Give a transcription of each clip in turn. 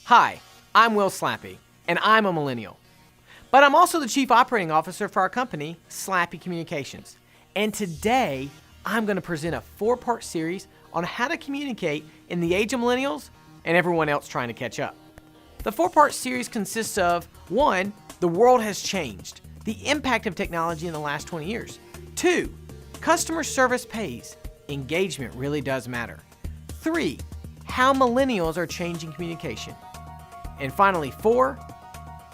Hi, I'm Will Slappy, and I'm a millennial. But I'm also the Chief Operating Officer for our company, Slappy Communications. And today, I'm going to present a 4-part series on how to communicate in the age of millennials and everyone else trying to catch up. The 4-part series consists of 1, the world has changed, the impact of technology in the last 20 years. 2, customer service pays, engagement really does matter. 3, how millennials are changing communication. And finally, 4,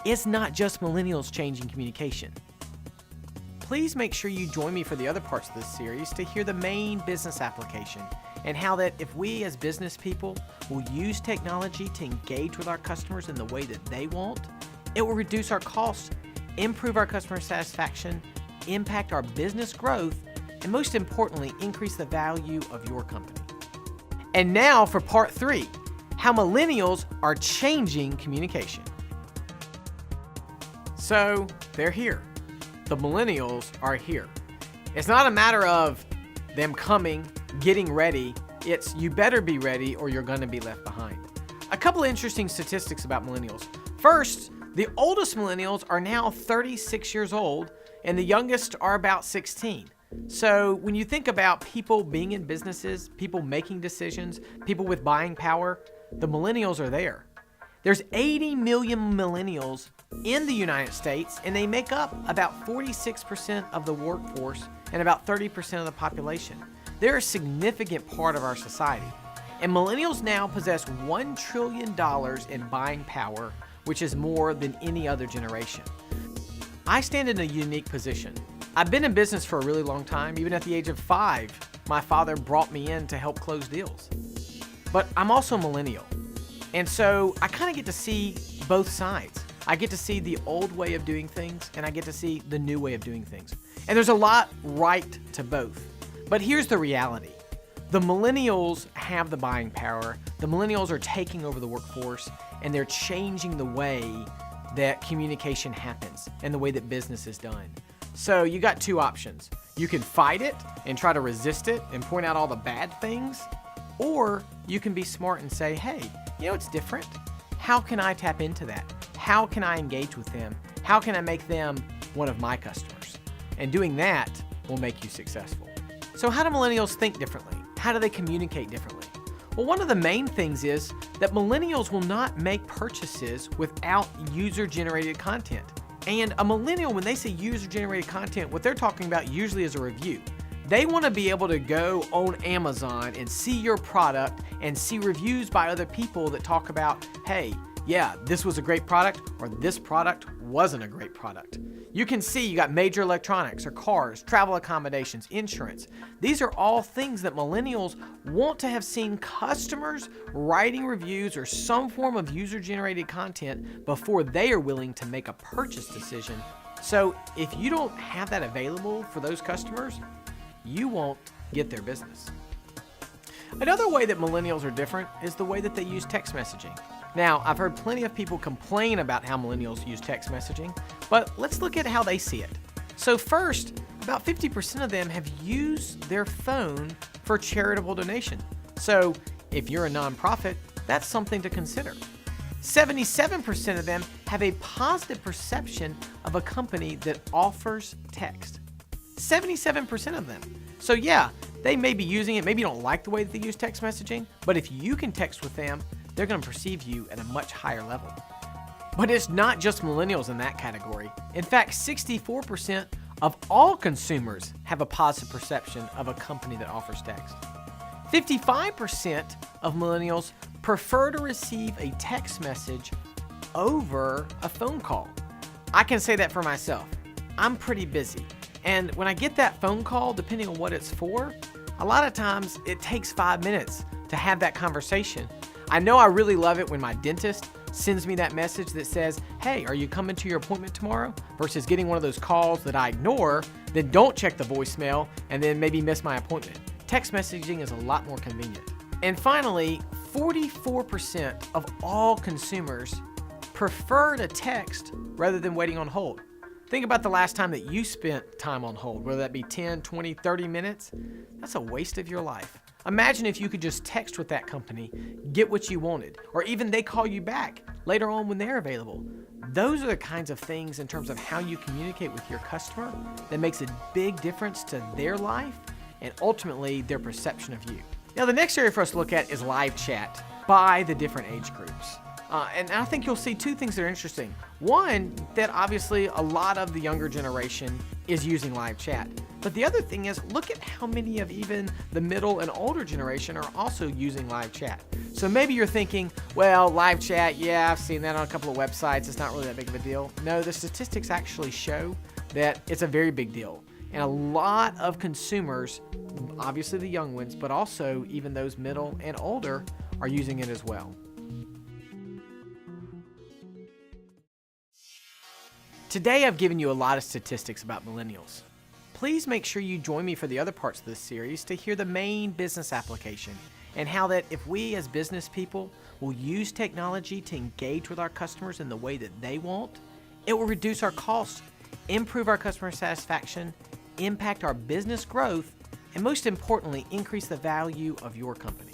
it's not just millennials changing communication. Please make sure you join me for the other parts of this series to hear the main business application and how that if we as business people will use technology to engage with our customers in the way that they want, it will reduce our costs, improve our customer satisfaction, impact our business growth, and most importantly, increase the value of your company. And now for part 3, how millennials are changing communication. So they're here. The millennials are here. It's not a matter of them coming, getting ready. It's you better be ready or you're going to be left behind. A couple of interesting statistics about millennials. First, the oldest millennials are now 36 years old and the youngest are about 16. So when you think about people being in businesses, people making decisions, people with buying power, the millennials are there. There's 80 million millennials in the United States, and they make up about 46% of the workforce and about 30% of the population. They're a significant part of our society. And millennials now possess $1 trillion in buying power, which is more than any other generation. I stand in a unique position. I've been in business for a really long time. Even at the age of 5, my father brought me in to help close deals. But I'm also a millennial. And so I kind of get to see both sides. I get to see the old way of doing things, and I get to see the new way of doing things. And there's a lot right to both. But here's the reality. The millennials have the buying power. The millennials are taking over the workforce, and they're changing the way that communication happens and the way that business is done. So you got 2 options. You can fight it and try to resist it and point out all the bad things, or you can be smart and say, hey, you know, it's different. How can I tap into that? How can I engage with them? How can I make them one of my customers? And doing that will make you successful. So how do millennials think differently? How do they communicate differently? Well, one of the main things is that millennials will not make purchases without user-generated content. And a millennial, when they say user-generated content, what they're talking about usually is a review. They want to be able to go on Amazon and see your product and see reviews by other people that talk about, hey, yeah, this was a great product or this product wasn't a great product. You can see you got major electronics or cars, travel accommodations, insurance. These are all things that millennials want to have seen customers writing reviews or some form of user-generated content before they are willing to make a purchase decision. So if you don't have that available for those customers, you won't get their business. Another way that millennials are different is the way that they use text messaging. Now, I've heard plenty of people complain about how millennials use text messaging, but let's look at how they see it. So first, about 50% of them have used their phone for charitable donation. So if you're a nonprofit, that's something to consider. 77% of them have a positive perception of a company that offers text. 77% of them. So yeah, they may be using it. Maybe you don't like the way that they use text messaging, but if you can text with them, they're going to perceive you at a much higher level. But it's not just millennials in that category. In fact, 64% of all consumers have a positive perception of a company that offers text. 55% of millennials prefer to receive a text message over a phone call. I can say that for myself. I'm pretty busy. And when I get that phone call, depending on what it's for, a lot of times it takes 5 minutes to have that conversation. I know I really love it when my dentist sends me that message that says, hey, are you coming to your appointment tomorrow? Versus getting one of those calls that I ignore, then don't check the voicemail, and then maybe miss my appointment. Text messaging is a lot more convenient. And finally, 44% of all consumers prefer to text rather than waiting on hold. Think about the last time that you spent time on hold, whether that be 10, 20, 30 minutes. That's a waste of your life. Imagine if you could just text with that company, get what you wanted, or even they call you back later on when they're available. Those are the kinds of things in terms of how you communicate with your customer that makes a big difference to their life and ultimately their perception of you. Now, the next area for us to look at is live chat by the different age groups. And I think you'll see two things that are interesting. One, that obviously a lot of the younger generation is using live chat. But the other thing is, look at how many of even the middle and older generation are also using live chat. So maybe you're thinking, well, live chat, yeah, I've seen that on a couple of websites. It's not really that big of a deal. No, the statistics actually show that it's a very big deal. And a lot of consumers, obviously the young ones, but also even those middle and older, are using it as well. Today I've given you a lot of statistics about millennials. Please make sure you join me for the other parts of this series to hear the main business application and how that if we as business people will use technology to engage with our customers in the way that they want, it will reduce our costs, improve our customer satisfaction, impact our business growth, and most importantly, increase the value of your company.